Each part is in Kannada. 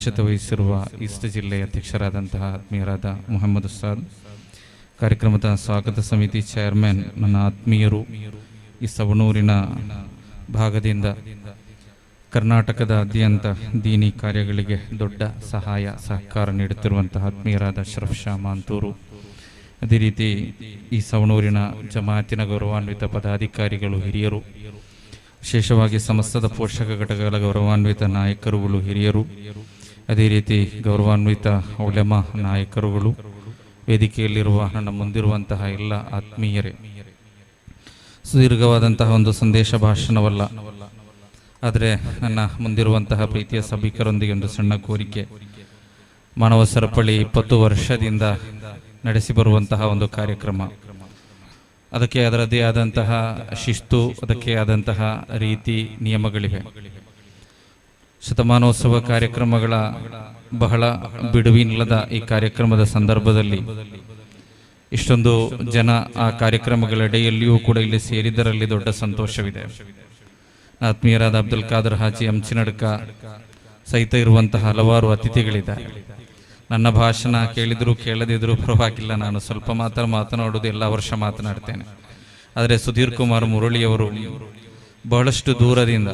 ಅಧ್ಯಕ್ಷತೆ ವಹಿಸಿರುವ ಈಸ್ಟ್ ಜಿಲ್ಲೆಯ ಅಧ್ಯಕ್ಷರಾದಂತಹ ಆತ್ಮೀಯರಾದ ಮೊಹಮ್ಮದ್ ಉಸ್ತಾದ್, ಕಾರ್ಯಕ್ರಮದ ಸ್ವಾಗತ ಸಮಿತಿ ಚೇರ್ಮನ್ ನನ್ನ ಆತ್ಮೀಯರು, ಈ ಸವಣೂರಿನ ಭಾಗದಿಂದ ಕರ್ನಾಟಕದಾದ್ಯಂತ ದೀನಿ ಕಾರ್ಯಗಳಿಗೆ ದೊಡ್ಡ ಸಹಕಾರ ನೀಡುತ್ತಿರುವಂತಹ ಆತ್ಮೀಯರಾದ ಅಶ್ರಫ್ ಶಾ ಮಾಂತೂರು, ಅದೇ ರೀತಿ ಈ ಸವಣೂರಿನ ಜಮಾತಿನ ಗೌರವಾನ್ವಿತ ಪದಾಧಿಕಾರಿಗಳು, ಹಿರಿಯರು, ವಿಶೇಷವಾಗಿ ಸಮಸ್ತದ ಪೋಷಕ ಘಟಕಗಳ ಗೌರವಾನ್ವಿತ ನಾಯಕರುಗಳು, ಹಿರಿಯರು, ಅದೇ ರೀತಿ ಗೌರವಾನ್ವಿತ ಉಲೆಮಾ ನಾಯಕರುಗಳು, ವೇದಿಕೆಯಲ್ಲಿರುವ ನನ್ನ ಮುಂದಿರುವಂತಹ ಎಲ್ಲ ಆತ್ಮೀಯರೇ, ಸುದೀರ್ಘವಾದಂತಹ ಒಂದು ಸಂದೇಶ ಭಾಷಣವಲ್ಲ, ಆದರೆ ನನ್ನ ಮುಂದಿರುವಂತಹ ಪ್ರೀತಿಯ ಸಭಿಕರೊಂದಿಗೆ ಒಂದು ಸಣ್ಣ ಕೋರಿಕೆ. ಮಾನವ ಸರಪಳಿ 20 ವರ್ಷದಿಂದ ನಡೆಸಿ ಬರುವಂತಹ ಒಂದು ಕಾರ್ಯಕ್ರಮ. ಅದಕ್ಕೆ ಅದರದ್ದೇ ಆದಂತಹ ಶಿಸ್ತು, ಅದಕ್ಕೆ ಆದಂತಹ ರೀತಿ ನಿಯಮಗಳಿವೆ. ಶತಮಾನೋತ್ಸವ ಕಾರ್ಯಕ್ರಮಗಳ ಬಹಳ ಬಿಡುವಿಲ್ಲದ ಈ ಕಾರ್ಯಕ್ರಮದ ಸಂದರ್ಭದಲ್ಲಿ ಇಷ್ಟೊಂದು ಜನ ಆ ಕಾರ್ಯಕ್ರಮಗಳೆಡೆಯಲ್ಲಿಯೂ ಕೂಡ ಇಲ್ಲಿ ಸೇರಿದರಲ್ಲಿ ದೊಡ್ಡ ಸಂತೋಷವಿದೆ. ಆತ್ಮೀಯರಾದ ಅಬ್ದುಲ್ ಖಾದರ್ ಹಾಜಿ ಅಂಚಿನಡ್ಕ ಸಹಿತ ಇರುವಂತಹ ಹಲವಾರು ಅತಿಥಿಗಳಿದ್ದಾರೆ. ನನ್ನ ಭಾಷಣ ಕೇಳಿದ್ರು ಕೇಳದಿದ್ರು ಪರವಾಗಿಲ್ಲ, ನಾನು ಸ್ವಲ್ಪ ಮಾತ್ರ ಮಾತನಾಡುವುದು, ಎಲ್ಲ ವರ್ಷ ಮಾತನಾಡ್ತೇನೆ. ಆದರೆ ಸುಧೀರ್ ಕುಮಾರ್ ಮುರಳಿಯವರು ಬಹಳಷ್ಟು ದೂರದಿಂದ,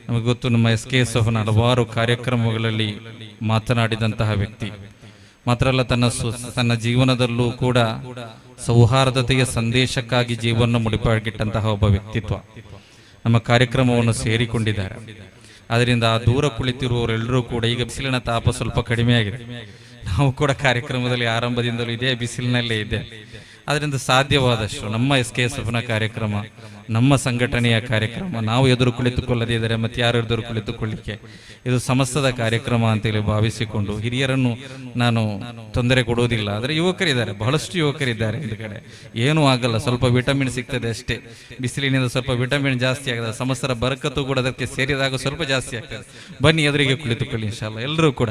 ನಮಗೆ ಗೊತ್ತು, ನಮ್ಮ SKSF ಹಲವಾರು ಕಾರ್ಯಕ್ರಮಗಳಲ್ಲಿ ಮಾತನಾಡಿದಂತಹ ವ್ಯಕ್ತಿ. ಮಾತ್ರ ಅಲ್ಲ, ತನ್ನ ಜೀವನದಲ್ಲೂ ಕೂಡ ಸೌಹಾರ್ದತೆಯ ಸಂದೇಶಕ್ಕಾಗಿ ಜೀವನ ಮುಡಿಪಾಗಿಟ್ಟಂತಹ ಒಬ್ಬ ವ್ಯಕ್ತಿತ್ವ ನಮ್ಮ ಕಾರ್ಯಕ್ರಮವನ್ನು ಸೇರಿಕೊಂಡಿದ್ದಾರೆ. ಅದರಿಂದ ಆ ದೂರ ಕುಳಿತಿರುವವರೆಲ್ಲರೂ ಕೂಡ, ಈಗ ಬಿಸಿಲಿನ ತಾಪ ಸ್ವಲ್ಪ ಕಡಿಮೆ ಆಗಿದೆ, ನಾವು ಕೂಡ ಕಾರ್ಯಕ್ರಮದಲ್ಲಿ ಆರಂಭದಿಂದಲೂ ಇದೇ ಬಿಸಿಲಿನಲ್ಲೇ ಇದೆ. ಅದರಿಂದ ಸಾಧ್ಯವಾದಷ್ಟು ನಮ್ಮ SKSFನ ಕಾರ್ಯಕ್ರಮ, ನಮ್ಮ ಸಂಘಟನೆಯ ಕಾರ್ಯಕ್ರಮ, ನಾವು ಎದುರು ಕುಳಿತುಕೊಳ್ಳದೇ ಇದ್ದರೆ ಮತ್ತೆ ಯಾರು ಎದುರು ಕುಳಿತುಕೊಳ್ಳಿಕ್ಕೆ, ಇದು ಸಮಸ್ತದ ಕಾರ್ಯಕ್ರಮ ಅಂತೇಳಿ ಭಾವಿಸಿಕೊಂಡು ಹಿರಿಯರನ್ನು ನಾನು ತೊಂದರೆ ಕೊಡುವುದಿಲ್ಲ. ಆದರೆ ಯುವಕರಿದ್ದಾರೆ, ಬಹಳಷ್ಟು ಯುವಕರಿದ್ದಾರೆ ಹಿಂದ್ಗಡೆ, ಏನೂ ಆಗಲ್ಲ, ಸ್ವಲ್ಪ ವಿಟಮಿನ್ ಸಿಗ್ತದೆ ಅಷ್ಟೇ. ಬಿಸಿಲಿನಿಂದ ಸ್ವಲ್ಪ ವಿಟಮಿನ್ ಜಾಸ್ತಿ ಆಗ್ತದೆ, ಸಮಸ್ತರ ಬರಕತ್ತು ಕೂಡ ಅದಕ್ಕೆ ಸೇರಿದಾಗ ಸ್ವಲ್ಪ ಜಾಸ್ತಿ ಆಗ್ತದೆ. ಬನ್ನಿ ಎದುರಿಗೆ ಕುಳಿತುಕೊಳ್ಳಿ ಇನ್ಶಾಲ್ಲ. ಎಲ್ಲರೂ ಕೂಡ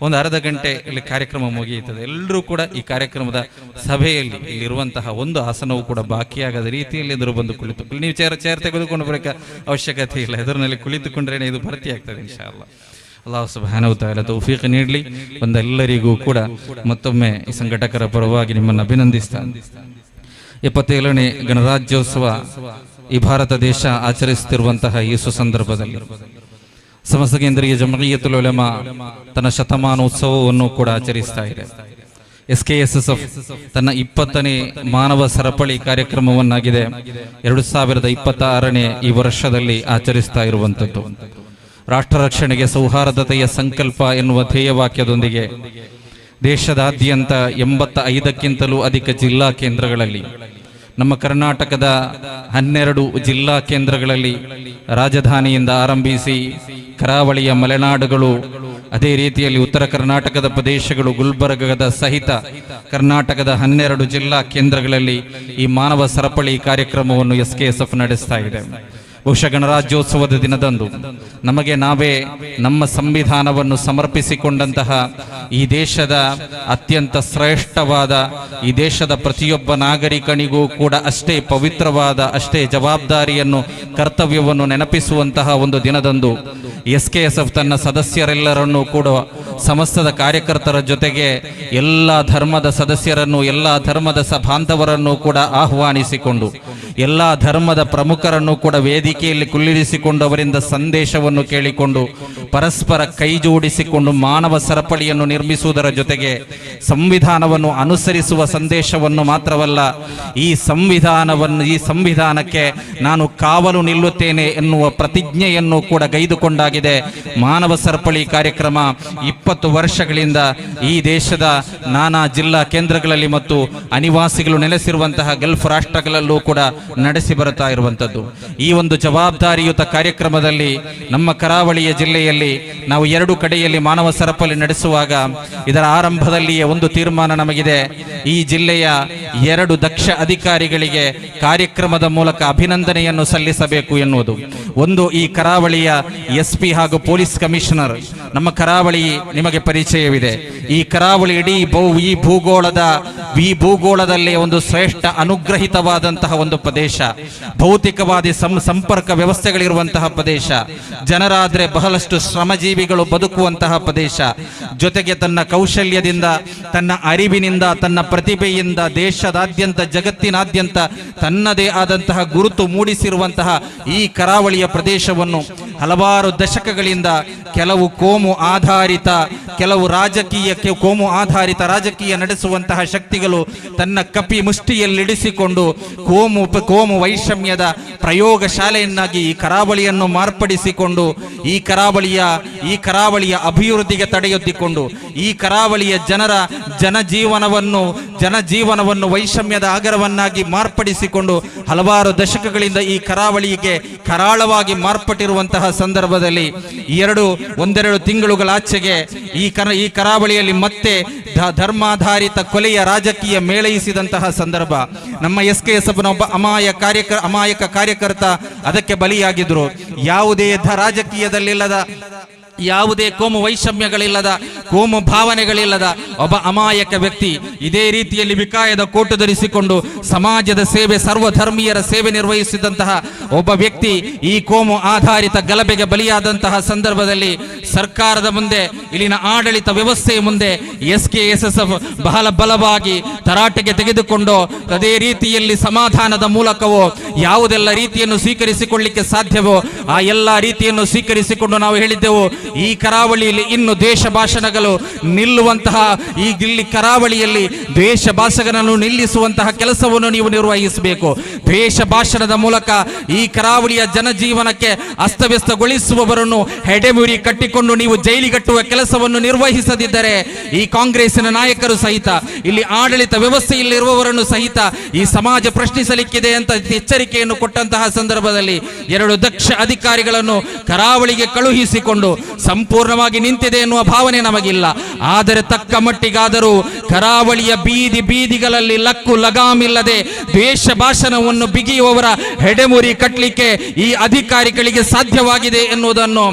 ಒಂದು ಅರ್ಧ ಗಂಟೆ ಇಲ್ಲಿ ಕಾರ್ಯಕ್ರಮ ಮುಗಿಯುತ್ತದೆ. ಎಲ್ಲರೂ ಕೂಡ ಈ ಕಾರ್ಯಕ್ರಮದ ಸಭೆಯಲ್ಲಿ ಇಲ್ಲಿರುವಂತಹ ಒಂದು ಆಸನವು ಕೂಡ ಬಾಕಿಯಾಗದ ರೀತಿಯಲ್ಲಿ ಎದುರು ಬಂದು ಕುಳಿತುಕೊಳ್ಳಿ. ನೀವು ಚೇರ್ ತೆಗೆದುಕೊಂಡು ಬರೋಕೆ ಅವಶ್ಯಕತೆ ಇಲ್ಲ, ಎದುರಿನಲ್ಲಿ ಕುಳಿತುಕೊಂಡ್ರೇನೆ ಇದು ಭರ್ತಿ ಆಗ್ತದೆ ಇನ್ಶಾಅಲ್ಲಾ. ಅಲ್ಲಾಹ್ ಸುಬ್ಹಾನಹು ವ ತಆಲಾ ತೌಫೀಕ್ ನೀಡಲಿ. ಒಂದೆಲ್ಲರಿಗೂ ಕೂಡ ಮತ್ತೊಮ್ಮೆ ಈ ಸಂಘಟಕರ ಪರವಾಗಿ ನಿಮ್ಮನ್ನು ಅಭಿನಂದಿಸ್ತಾನೆ. 77ನೇ ಗಣರಾಜ್ಯೋತ್ಸವ ಈ ಭಾರತ ದೇಶ ಆಚರಿಸುತ್ತಿರುವಂತಹ ಈ ಸುಸಂದರ್ಭದಲ್ಲಿ ಸಮಸ್ತ ಕೇಂದ್ರೀಯ ಜಮೀಯತುಲ್ ಉಲಮಾ ತನ್ನ ಶತಮಾನೋತ್ಸವವನ್ನು ಕೂಡ ಆಚರಿಸ್ತಾ ಇದೆ. SKSF ತನ್ನ 20ನೇ ಮಾನವ ಸರಪಳಿ ಕಾರ್ಯಕ್ರಮವನ್ನಾಗಿದೆ 2026ನೇ ಈ ವರ್ಷದಲ್ಲಿ ಆಚರಿಸ್ತಾ ಇರುವಂಥದ್ದು. ರಾಷ್ಟ್ರ ರಕ್ಷಣೆಗೆ ಸೌಹಾರ್ದತೆಯ ಸಂಕಲ್ಪ ಎನ್ನುವ ಧ್ಯೇಯವಾಕ್ಯದೊಂದಿಗೆ ದೇಶದಾದ್ಯಂತ 85ಕ್ಕಿಂತಲೂ ಅಧಿಕ ಜಿಲ್ಲಾ ಕೇಂದ್ರಗಳಲ್ಲಿ, ನಮ್ಮ ಕರ್ನಾಟಕದ 12 ಜಿಲ್ಲಾ ಕೇಂದ್ರಗಳಲ್ಲಿ, ರಾಜಧಾನಿಯಿಂದ ಆರಂಭಿಸಿ ಕರಾವಳಿಯ ಮಲೆನಾಡುಗಳು, ಅದೇ ರೀತಿಯಲ್ಲಿ ಉತ್ತರ ಕರ್ನಾಟಕದ ಪ್ರದೇಶಗಳು, ಗುಲ್ಬರ್ಗದ ಸಹಿತ ಕರ್ನಾಟಕದ 12 ಜಿಲ್ಲಾ ಕೇಂದ್ರಗಳಲ್ಲಿ ಈ ಮಾನವ ಸರಪಳಿ ಕಾರ್ಯಕ್ರಮವನ್ನು SKSF ನಡೆಸ್ತಾ ಇದೆ. ಬಹುಶಃ ಗಣರಾಜ್ಯೋತ್ಸವದ ದಿನದಂದು ನಮಗೆ ನಾವೇ ನಮ್ಮ ಸಂವಿಧಾನವನ್ನು ಸಮರ್ಪಿಸಿಕೊಂಡಂತಹ ಈ ದೇಶದ ಅತ್ಯಂತ ಶ್ರೇಷ್ಠವಾದ, ಈ ದೇಶದ ಪ್ರತಿಯೊಬ್ಬ ನಾಗರಿಕನಿಗೂ ಕೂಡ ಅಷ್ಟೇ ಪವಿತ್ರವಾದ, ಅಷ್ಟೇ ಜವಾಬ್ದಾರಿಯನ್ನು, ಕರ್ತವ್ಯವನ್ನು ನೆನಪಿಸುವಂತಹ ಒಂದು ದಿನದಂದು SKSF ತನ್ನ ಸದಸ್ಯರೆಲ್ಲರನ್ನೂ ಕೂಡ, ಸಮಸ್ತದ ಕಾರ್ಯಕರ್ತರ ಜೊತೆಗೆ ಎಲ್ಲ ಧರ್ಮದ ಸದಸ್ಯರನ್ನು, ಎಲ್ಲ ಧರ್ಮದ ಬಾಂಧವರನ್ನು ಕೂಡ ಆಹ್ವಾನಿಸಿಕೊಂಡು, ಎಲ್ಲ ಧರ್ಮದ ಪ್ರಮುಖರನ್ನು ಕೂಡ ವೇದಿಕೆಯಲ್ಲಿ ಕುಳ್ಳಿರಿಸಿಕೊಂಡು ಅವರಿಂದ ಸಂದೇಶವನ್ನು ಕೇಳಿಕೊಂಡು, ಪರಸ್ಪರ ಕೈ ಜೋಡಿಸಿಕೊಂಡು ಮಾನವ ಸರಪಳಿಯನ್ನು ನಿರ್ಮಿಸುವುದರ ಜೊತೆಗೆ ಸಂವಿಧಾನವನ್ನು ಅನುಸರಿಸುವ ಸಂದೇಶವನ್ನು ಮಾತ್ರವಲ್ಲ, ಈ ಸಂವಿಧಾನಕ್ಕೆ ನಾನು ಕಾವಲು ನಿಲ್ಲುತ್ತೇನೆ ಎನ್ನುವ ಪ್ರತಿಜ್ಞೆಯನ್ನು ಕೂಡ ಗೈದುಕೊಂಡಾಗಿದೆ. ಮಾನವ ಸರಪಳಿ ಕಾರ್ಯಕ್ರಮ 20 ವರ್ಷಗಳಿಂದ ಈ ದೇಶದ ನಾನಾ ಜಿಲ್ಲಾ ಕೇಂದ್ರಗಳಲ್ಲಿ ಮತ್ತು ಅನಿವಾಸಿಗಳು ನೆಲೆಸಿರುವಂತಹ ಗಲ್ಫ್ ರಾಷ್ಟ್ರಗಳಲ್ಲೂ ಕೂಡ ನಡೆಸಿ ಬರುತ್ತಾ ಇರುವಂಥದ್ದು. ಈ ಒಂದು ಜವಾಬ್ದಾರಿಯುತ ಕಾರ್ಯಕ್ರಮದಲ್ಲಿ ನಮ್ಮ ಕರಾವಳಿಯ ಜಿಲ್ಲೆಯಲ್ಲಿ ನಾವು 2 ಕಡೆಯಲ್ಲಿ ಮಾನವ ಸರಪಳಿ ನಡೆಸುವಾಗ ಇದರ ಆರಂಭದಲ್ಲಿಯೇ ಒಂದು ತೀರ್ಮಾನ ನಮಗಿದೆ. ಈ ಜಿಲ್ಲೆಯ 2 ದಕ್ಷ ಅಧಿಕಾರಿಗಳಿಗೆ ಕಾರ್ಯಕ್ರಮದ ಮೂಲಕ ಅಭಿನಂದನೆಯನ್ನು ಸಲ್ಲಿಸಬೇಕು ಎನ್ನುವುದು. ಒಂದು, ಈ ಕರಾವಳಿಯ SP ಹಾಗೂ ಪೊಲೀಸ್ ಕಮಿಷನರ್. ನಮ್ಮ ಕರಾವಳಿ ನಿಮಗೆ ಪರಿಚಯವಿದೆ. ಈ ಕರಾವಳಿ ಇಡೀ ಈ ಭೂಗೋಳದಲ್ಲಿ ಒಂದು ಶ್ರೇಷ್ಠ ಅನುಗ್ರಹಿತವಾದಂತಹ ಒಂದು ಪ್ರದೇಶ, ಭೌತಿಕವಾದಿ ಸಂಪರ್ಕ ವ್ಯವಸ್ಥೆಗಳಿರುವಂತಹ ಪ್ರದೇಶ, ಜನರಾದ್ರೆ ಬಹಳಷ್ಟು ಶ್ರಮಜೀವಿಗಳು ಬದುಕುವಂತಹ ಪ್ರದೇಶ, ಜೊತೆಗೆ ತನ್ನ ಕೌಶಲ್ಯದಿಂದ, ತನ್ನ ಅರಿವಿನಿಂದ, ತನ್ನ ಪ್ರತಿಭೆಯಿಂದ ದೇಶದಾದ್ಯಂತ, ಜಗತ್ತಿನಾದ್ಯಂತ ತನ್ನದೇ ಆದಂತಹ ಗುರುತು ಮೂಡಿಸಿರುವಂತಹ ಈ ಕರಾವಳಿಯ ಪ್ರದೇಶವನ್ನು ಹಲವಾರು ದಶಕಗಳಿಂದ ಕೆಲವು ಕೋಮು ಆಧಾರಿತ ರಾಜಕೀಯ ನಡೆಸುವಂತಹ ಶಕ್ತಿಗಳು ತನ್ನ ಕಪಿ ಮುಷ್ಟಿಯಲ್ಲಿಡಿಸಿಕೊಂಡು ಕೋಮು ವೈಷಮ್ಯದ ಪ್ರಯೋಗ ಶಾಲೆಯನ್ನಾಗಿ ಈ ಕರಾವಳಿಯನ್ನು ಮಾರ್ಪಡಿಸಿಕೊಂಡು ಈ ಕರಾವಳಿಯ ಅಭಿವೃದ್ಧಿಗೆ ತಡೆಯೊಡ್ಡಿಕೊಂಡು ಈ ಕರಾವಳಿಯ ಜನಜೀವನವನ್ನು ವೈಷಮ್ಯದ ಆಗರವನ್ನಾಗಿ ಮಾರ್ಪಡಿಸಿಕೊಂಡು ಹಲವಾರು ದಶಕಗಳಿಂದ ಈ ಕರಾವಳಿಗೆ ಕರಾಳವಾಗಿ ಮಾರ್ಪಟ್ಟಿರುವಂತಹ ಸಂದರ್ಭದಲ್ಲಿ ಒಂದೆರಡು ತಿಂಗಳುಗಳಾಚೆಗೆ ಈ ಕರಾವಳಿಯಲ್ಲಿ ಮತ್ತೆ ಧರ್ಮಾಧಾರಿತ ಕೊಲೆಯ ರಾಜಕೀಯ ಮೇಳೈಸಿದಂತಹ ಸಂದರ್ಭ. ನಮ್ಮ SKSF ಒಬ್ಬ ಅಮಾಯಕ ಕಾರ್ಯಕರ್ತ ಅದಕ್ಕೆ ಬಲಿಯಾಗಿದ್ರು. ಯಾವುದೇ ರಾಜಕೀಯದಲ್ಲಿಲ್ಲದ, ಯಾವುದೇ ಕೋಮು ವೈಷಮ್ಯಗಳಿಲ್ಲದ, ಕೋಮು ಭಾವನೆಗಳಿಲ್ಲದ ಒಬ್ಬ ಅಮಾಯಕ ವ್ಯಕ್ತಿ ಇದೇ ರೀತಿಯಲ್ಲಿ ವಿಕಾಯದ ಕೋಟು ಧರಿಸಿಕೊಂಡು ಸಮಾಜದ ಸೇವೆ, ಸರ್ವಧರ್ಮೀಯರ ಸೇವೆ ನಿರ್ವಹಿಸಿದಂತಹ ಒಬ್ಬ ವ್ಯಕ್ತಿ ಈ ಕೋಮು ಆಧಾರಿತ ಗಲಭೆಗೆ ಬಲಿಯಾದಂತಹ ಸಂದರ್ಭದಲ್ಲಿ ಸರ್ಕಾರದ ಮುಂದೆ, ಇಲ್ಲಿನ ಆಡಳಿತ ವ್ಯವಸ್ಥೆಯ ಮುಂದೆ SKSF ಬಹಳ ಬಲವಾಗಿ ತರಾಟೆಗೆ ತೆಗೆದುಕೊಂಡು ಅದೇ ರೀತಿಯಲ್ಲಿ ಸಮಾಧಾನದ ಮೂಲಕವೋ ಯಾವುದೆಲ್ಲ ರೀತಿಯನ್ನು ಸ್ವೀಕರಿಸಿಕೊಳ್ಳಿಕ್ಕೆ ಸಾಧ್ಯವೋ ಆ ಎಲ್ಲ ರೀತಿಯನ್ನು ಸ್ವೀಕರಿಸಿಕೊಂಡು ನಾವು ಹೇಳಿದ್ದೆವು, ಈ ಕರಾವಳಿಯಲ್ಲಿ ಇನ್ನು ದೇಶ ಭಾಷಣಗಳು ನಿಲ್ಲುವಂತಹ, ಇಲ್ಲಿ ಕರಾವಳಿಯಲ್ಲಿ ದ್ವೇಷ ಭಾಷಣಗಳನ್ನು ನಿಲ್ಲಿಸುವಂತಹ ಕೆಲಸವನ್ನು ನೀವು ನಿರ್ವಹಿಸಬೇಕು. ದ್ವೇಷ ಭಾಷಣದ ಮೂಲಕ ಈ ಕರಾವಳಿಯ ಜನಜೀವನಕ್ಕೆ ಅಸ್ತವ್ಯಸ್ತಗೊಳಿಸುವವರನ್ನು ಹೆಡೆಮುರಿ ಕಟ್ಟಿಕೊಂಡು ನೀವು ಜೈಲಿಗಟ್ಟುವ ಕೆಲಸವನ್ನು ನಿರ್ವಹಿಸದಿದ್ದರೆ ಈ ಕಾಂಗ್ರೆಸ್ಸಿನ ನಾಯಕರು ಸಹಿತ, ಇಲ್ಲಿ ಆಡಳಿತ ವ್ಯವಸ್ಥೆಯಲ್ಲಿರುವವರನ್ನು ಸಹಿತ ಈ ಸಮಾಜ ಪ್ರಶ್ನಿಸಲಿಕ್ಕಿದೆ ಅಂತ ಎಚ್ಚರಿಕೆಯನ್ನು ಕೊಟ್ಟಂತಹ ಸಂದರ್ಭದಲ್ಲಿ 2 ದಕ್ಷ ಅಧಿಕಾರಿಗಳನ್ನು ಕರಾವಳಿಗೆ ಕಳುಹಿಸಿಕೊಂಡು ಸಂಪೂರ್ಣವಾಗಿ ನಿಂತಿದೆ ಎನ್ನುವ ಭಾವನೆ ನಮಗಿಲ್ಲ. ಆದರೆ ತಕ್ಕ ಮಟ್ಟಿಗಾದರೂ ಕರಾವಳಿಯ ಬೀದಿಗಳಲ್ಲಿ ಲಕ್ಕು ಲಗಾಮಿಲ್ಲದೆ ದ್ವೇಷ ಭಾಷಣವನ್ನು ಬಿಗಿಯುವವರ ಹೆಡೆಮುರಿ ಕಟ್ಟಲಿಕ್ಕೆ ಈ ಅಧಿಕಾರಿಗಳಿಗೆ ಸಾಧ್ಯವಾಗಿದೆ ಎನ್ನುವುದನ್ನು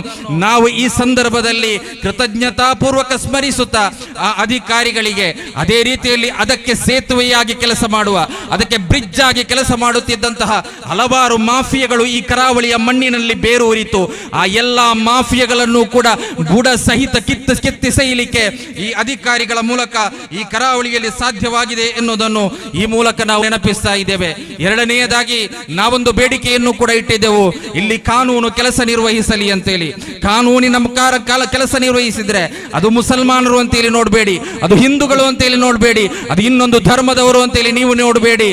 ನಾವು ಈ ಸಂದರ್ಭದಲ್ಲಿ ಕೃತಜ್ಞತಾಪೂರ್ವಕ ಸ್ಮರಿಸುತ್ತಾ ಆ ಅಧಿಕಾರಿಗಳಿಗೆ, ಅದೇ ರೀತಿಯಲ್ಲಿ ಅದಕ್ಕೆ ಸೇತುವೆಯಾಗಿ ಕೆಲಸ ಮಾಡುವ, ಅದಕ್ಕೆ ಬ್ರಿಡ್ಜ್ ಆಗಿ ಕೆಲಸ ಮಾಡುತ್ತಿದ್ದಂತಹ ಹಲವಾರು ಮಾಫಿಯಾಗಳು ಈ ಕರಾವಳಿಯ ಮಣ್ಣಿನಲ್ಲಿ ಬೇರೂರಿತು. ಆ ಎಲ್ಲ ಮಾಫಿಯಾಗಳನ್ನು ಕೂಡ ಬುಡ ಸಹಿತ ಕಿತ್ತಿಸೆಯಲಿಕ್ಕೆ ಈ ಅಧಿಕಾರಿಗಳ ಮೂಲಕ ಈ ಕರಾವಳಿಯಲ್ಲಿ ಸಾಧ್ಯವಾಗಿದೆ ಎನ್ನುವುದನ್ನು ಈ ಮೂಲಕ ನಾವು ನೆನಪಿಸ್ತಾ ಇದ್ದೇವೆ. ಎರಡನೆಯದಾಗಿ ನಾವೊಂದು ಬೇಡಿಕೆಯನ್ನು ಕೂಡ ಇಟ್ಟಿದ್ದೆವು, ಇಲ್ಲಿ ಕಾನೂನು ಕೆಲಸ ನಿರ್ವಹಿಸಲಿ ಅಂತೇಳಿ. ಕಾನೂನಿನ ಕೆಲಸ ನಿರ್ವಹಿಸಿದ್ರೆ ಅದು ಮುಸಲ್ಮಾನರು ಅಂತೇಳಿ ನೋಡಬೇಡಿ, ಅದು ಹಿಂದೂಗಳು ಅಂತೇಳಿ ನೋಡಬೇಡಿ, ಅದು ಇನ್ನೊಂದು ಧರ್ಮದವರು ಅಂತೇಳಿ ನೀವು ನೋಡಬೇಡಿ.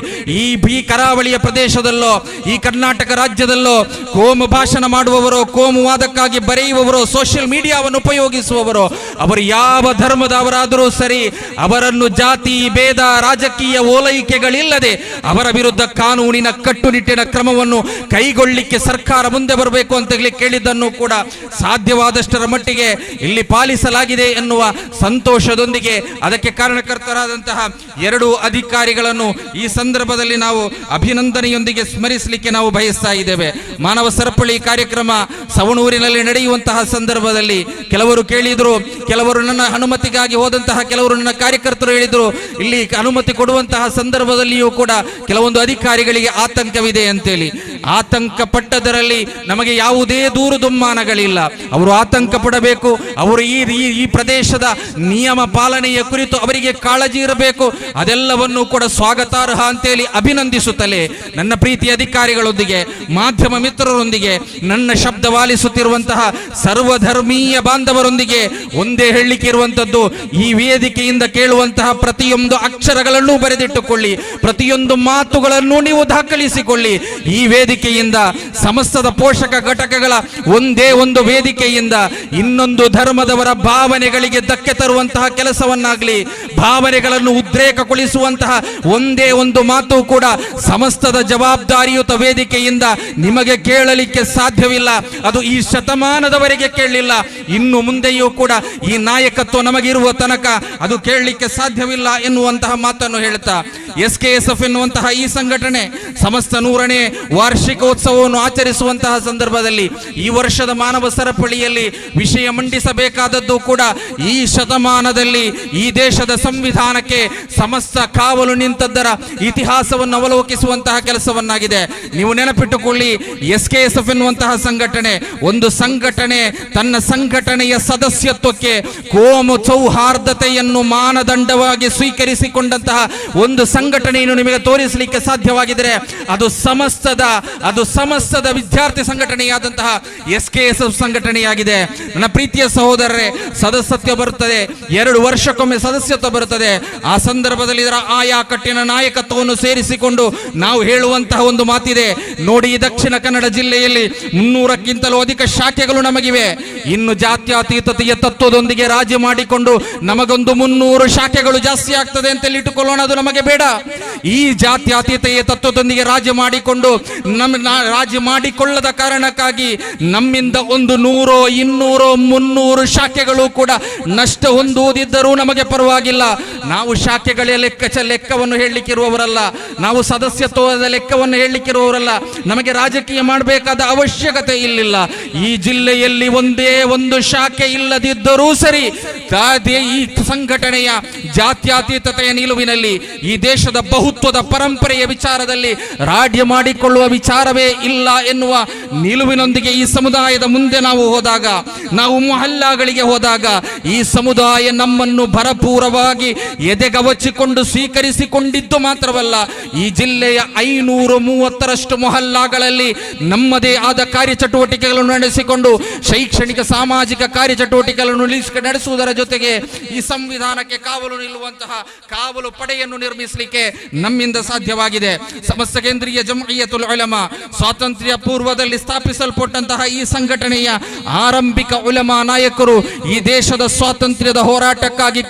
ಈ ಕರಾವಳಿಯ ಪ್ರದೇಶದಲ್ಲೋ, ಈ ಕರ್ನಾಟಕ ರಾಜ್ಯದಲ್ಲೋ ಕೋಮು ಭಾಷಣ ಮಾಡುವವರು, ಕೋಮುವಾದಕ್ಕಾಗಿ ಬರೆಯುವವರು, ಸೋಷಿಯಲ್ ಮೀಡಿಯಾವನ್ನು ಉಪಯೋಗಿಸುವವರು, ಅವರು ಯಾವ ಧರ್ಮದವರಾದರೂ ಸರಿ, ಅವರನ್ನು ಜಾತಿ ಭೇದ, ರಾಜಕೀಯ ಓಲೈಕೆಗಳಿಲ್ಲದೆ ಅವರ ವಿರುದ್ಧ ಕಾನೂನಿನ ಕಟ್ಟುನಿಟ್ಟಿನ ಕ್ರಮವನ್ನು ಕೈಗೊಳ್ಳಲಿಕ್ಕೆ ಸರ್ಕಾರ ಮುಂದೆ ಬರಬೇಕು ಅಂತ ಕೇಳಿದ್ದನ್ನು ಕೂಡ ಸಾಧ್ಯವಾದಷ್ಟರ ಮಟ್ಟಿಗೆ ಇಲ್ಲಿ ಪಾಲಿಸಲಾಗಿದೆ ಎನ್ನುವ ಸಂತೋಷದೊಂದಿಗೆ ಅದಕ್ಕೆ ಕಾರಣಕರ್ತರಾದಂತಹ 2 ಅಧಿಕಾರಿಗಳನ್ನು ಈ ಸಂದರ್ಭದಲ್ಲಿ ನಾವು ಅಭಿನಂದನೆಯೊಂದಿಗೆ ಸ್ಮರಿಸಲಿಕ್ಕೆ ನಾವು ಬಯಸ್ತಾ ಇದ್ದೇವೆ. ಮಾನವ ಸರಪಳಿ ಕಾರ್ಯಕ್ರಮ ಸವಣೂರಿನಲ್ಲಿ ನಡೆಯುವಂತಹ ಸಂದರ್ಭದಲ್ಲಿ ಕೆಲವರು ಕೇಳಿದ್ರು, ಕೆಲವರು ನನ್ನ ಅನುಮತಿಗಾಗಿ ಹೋದಂತಹ ಕೆಲವರು ನನ್ನ ಕಾರ್ಯಕರ್ತರು ಹೇಳಿದ್ರು, ಇಲ್ಲಿ ಅನುಮತಿ ಕೊಡುವಂತಹ ಸಂದರ್ಭದಲ್ಲಿಯೂ ಕೂಡ ಕೆಲವೊಂದು ಅಧಿಕಾರಿಗಳಿಗೆ ಆತಂಕವಿದೆ ಅಂತೇಳಿ. ಆತಂಕ ಪಟ್ಟದರಲ್ಲಿ ನಮಗೆ ಯಾವುದೇ ದೂರು ದುಮ್ಮಾನಗಳಿಲ್ಲ. ಅವರು ಆತಂಕ ಪಡಬೇಕು, ಅವರು ಈ ಪ್ರದೇಶದ ನಿಯಮ ಪಾಲನೆಯ ಕುರಿತು ಅವರಿಗೆ ಕಾಳಜಿ ಇರಬೇಕು. ಅದೆಲ್ಲವನ್ನು ಕೂಡ ಸ್ವಾಗತಾರ್ಹ ಅಂತೇಳಿ ಅಭಿನಂದಿಸುತ್ತಲೇ ನನ್ನ ಪ್ರೀತಿಯ ಅಧಿಕಾರಿಗಳೊಂದಿಗೆ, ಮಾಧ್ಯಮ ಮಿತ್ರರೊಂದಿಗೆ, ನನ್ನ ಶಬ್ದವಾಲಿಸುತ್ತಿರುವಂತಹ ಸರ್ವಧರ್ಮೀಯ ಬಾಂಧವರೊಂದಿಗೆ ಒಂದೇ ಹೇಳಲಿಕ್ಕೆ ಇರುವಂತದ್ದು, ಈ ವೇದಿಕೆಯಿಂದ ಕೇಳುವಂತಹ ಪ್ರತಿಯೊಂದು ಅಕ್ಷರಗಳನ್ನು ಬರೆದಿಟ್ಟುಕೊಳ್ಳಿ, ಪ್ರತಿಯೊಂದು ಮಾತುಗಳನ್ನು ನೀವು ದಾಖಲಿಸಿಕೊಳ್ಳಿ. ಈ ವೇದಿಕೆಯಿಂದ ಸಮಸ್ತದ ಪೋಷಕ ಘಟಕಗಳ ಒಂದೇ ಒಂದು ವೇದಿಕೆಯಿಂದ ಇನ್ನೊಂದು ಧರ್ಮದವರ ಭಾವನೆಗಳಿಗೆ ಧಕ್ಕೆ ತರುವಂತಹ ಕೆಲಸವನ್ನಾಗಲಿ, ಭಾವನೆಗಳನ್ನು ಉದ್ರೇಕಗೊಳಿಸುವಂತಹ ಒಂದೇ ಒಂದು ಮಾತು ಕೂಡ ಸಮಸ್ತದ ಜವಾಬ್ದಾರಿಯುತ ವೇದಿಕೆಯಿಂದ ನಿಮಗೆ ಕೇಳಲಿಕ್ಕೆ ಸಾಧ್ಯವಿಲ್ಲ. ಅದು ಈ ಶತಮಾನದವರೆಗೆ ಕೇಳಲಿಲ್ಲ, ಇನ್ನು ಮುಂದೆಯೂ ಕೂಡ ಈ ನಾಯಕತ್ವ ನಮಗಿರುವ ತನಕ ಅದು ಕೇಳಲಿಕ್ಕೆ ಸಾಧ್ಯವಿಲ್ಲ ಎನ್ನುವಂತಹ ಮಾತನ್ನು ಹೇಳ್ತಾ, SKSF ಎನ್ನುವಂತಹ ಈ ಸಂಘಟನೆ ಸಮಸ್ತ 100ನೇ ವಾರ್ಷಿಕೋತ್ಸವವನ್ನು ಆಚರಿಸುವಂತಹ ಸಂದರ್ಭದಲ್ಲಿ ಈ ವರ್ಷದ ಮಾನವ ಸರಪಳಿಯಲ್ಲಿ ವಿಷಯ ಮಂಡಿಸಬೇಕಾದದ್ದು ಕೂಡ ಈ ಶತಮಾನದಲ್ಲಿ ಈ ದೇಶದ ಸಂವಿಧಾನಕ್ಕೆ ಸಮಸ್ತ ಕಾವಲು ನಿಂತದ್ದರ ಇತಿಹಾಸವನ್ನು ಅವಲೋಕಿಸುವಂತಹ ಕೆಲಸವನ್ನಾಗಿದೆ. ನೀವು ನೆನಪಿಟ್ಟುಕೊಳ್ಳಿ, SKSF ಎನ್ನುವಂತಹ ಸಂಘಟನೆ ಒಂದು ಸಂಘಟನೆ ತನ್ನ ಸಂಘಟನೆಯ ಸದಸ್ಯತ್ವಕ್ಕೆ ಕೋಮು ಸೌಹಾರ್ದತೆಯನ್ನು ಮಾನದಂಡವಾಗಿ ಸ್ವೀಕರಿಸಿಕೊಂಡಂತಹ ಒಂದು ಸಂಘಟನೆಯನ್ನು ನಿಮಗೆ ತೋರಿಸಲಿಕ್ಕೆ ಸಾಧ್ಯವಾಗಿದ್ದರೆ ಅದು ಸಮಸ್ತದ ವಿದ್ಯಾರ್ಥಿ ಸಂಘಟನೆಯಾದಂತಹ SKSF ಸಂಘಟನೆಯಾಗಿದೆ. ನನ್ನ ಪ್ರೀತಿಯ ಸಹೋದರರೇ, ಸದಸ್ಯತ್ವ ಬರುತ್ತದೆ, 2 ವರ್ಷಕ್ಕೊಮ್ಮೆ ಸದಸ್ಯತ್ವ ಬರುತ್ತದೆ. ಆ ಸಂದರ್ಭದಲ್ಲಿ ಇದರ ಆಯಾ ಕಟ್ಟಿನ ನಾಯಕತ್ವವನ್ನು ಸೇರಿಸಿಕೊಂಡು ನಾವು ಹೇಳುವಂತಹ ಒಂದು ಮಾತಿದೆ ನೋಡಿ, ದಕ್ಷಿಣ ಕನ್ನಡ ಜಿಲ್ಲೆಯಲ್ಲಿ 300ಕ್ಕಿಂತಲೂ ಅಧಿಕ ಶಾಖೆಗಳು ನಮಗಿವೆ. ಇನ್ನು ಜಾತ್ಯತೀತತೆಯ ತತ್ವದೊಂದಿಗೆ ರಾಜಿ ಮಾಡಿಕೊಂಡು ನಮಗೊಂದು 300 ಶಾಖೆಗಳು ಜಾಸ್ತಿ ಆಗ್ತದೆ ಅಂತ ಇಟ್ಟುಕೊಳ್ಳೋಣ, ಅದು ನಮಗೆ ಬೇಡ. ಈ ಜಾತ್ಯತೀತೆಯ ತತ್ವದೊಂದಿಗೆ ರಾಜಿ ಮಾಡಿಕೊಳ್ಳದ ಕಾರಣಕ್ಕಾಗಿ ನಮ್ಮಿಂದ ಒಂದು 100, 200, 300 ಶಾಖೆಗಳು ಕೂಡ ನಷ್ಟ ಹೊಂದುವುದಿದ್ದರೂ ನಮಗೆ ಪರವಾಗಿಲ್ಲ. ನಾವು ಶಾಖೆಗಳ ಲೆಕ್ಕವನ್ನು ಹೇಳಲಿಕ್ಕಿರುವವರಲ್ಲ, ನಾವು ಸದಸ್ಯತ್ವದ ಲೆಕ್ಕವನ್ನು ಹೇಳಲಿಕ್ಕಿರುವವರಲ್ಲ. ನಮಗೆ ರಾಜಕೀಯ ಮಾಡಬೇಕಾದ ಅವಶ್ಯಕತೆ ಇಲ್ಲಿಲ್ಲ. ಈ ಜಿಲ್ಲೆಯಲ್ಲಿ ಒಂದೇ ಒಂದು ಶಾಖೆ ಇಲ್ಲದಿದ್ದರೂ ಸರಿ, ಈ ಸಂಘಟನೆಯ ಜಾತ್ಯತೀತತೆಯ ನಿಲುವಿನಲ್ಲಿ ಈ ದೇಶದ ಬಹುತ್ವದ ಪರಂಪರೆಯ ವಿಚಾರದಲ್ಲಿ ರಾಜ್ಯ ಮಾಡಿಕೊಳ್ಳುವ ವಿಚಾರವೇ ಇಲ್ಲ ಎನ್ನುವ ನಿಲುವಿನೊಂದಿಗೆ ಈ ಸಮುದಾಯದ ಮುಂದೆ ನಾವು ಹೋದಾಗ, ನಾವು ಮೊಹಲ್ಲಾಗಳಿಗೆ ಹೋದಾಗ ಈ ಸಮುದಾಯ ನಮ್ಮನ್ನು ಭರಪೂರವಾಗಿ ಎದೆಗವಚಿಕೊಂಡು ಸ್ವೀಕರಿಸಿಕೊಂಡಿದ್ದು ಮಾತ್ರವಲ್ಲ, ಈ ಜಿಲ್ಲೆಯ 530ರಷ್ಟು ಮೊಹಲ್ಲಾಗಳಲ್ಲಿ ನಮ್ಮದೇ ಆದ ಕಾರ್ಯಚಟುವಟಿಕೆಗಳನ್ನು ನಡೆಸಿಕೊಂಡು ಶೈಕ್ಷಣಿಕ ಸಾಮಾಜಿಕ ಕಾರ್ಯಚಟುವಟಿಕೆಗಳನ್ನು ನಡೆಸುವುದರ ಜೊತೆಗೆ ಈ ಸಂವಿಧಾನಕ್ಕೆ ಕಾವಲು ನಿಲ್ಲುವಂತಹ ಕಾವಲು ಪಡೆಯನ್ನು ನಿರ್ಮಿಸಲಿಕ್ಕೆ ನಮ್ಮಿಂದ ಸಾಧ್ಯವಾಗಿದೆ. ಸಮಸ್ತ ಕೇಂದ್ರೀಯ ಜಮ್ಇಯ್ಯತುಲ್ ಉಲಮಾ ಸ್ವಾತಂತ್ರ್ಯ ಪೂರ್ವದಲ್ಲಿ ಸ್ಥಾಪಿಸಲ್ಪಟ್ಟಂತಹ ಈ ಸಂಘಟನೆಯ ಆರಂಭಿಕ ಉಲಮಾ ನಾಯಕರು ಈ ದೇಶದ ಸ್ವಾತಂತ್ರ್ಯದ ಹೋರಾಟಕ್ಕಾಗಿ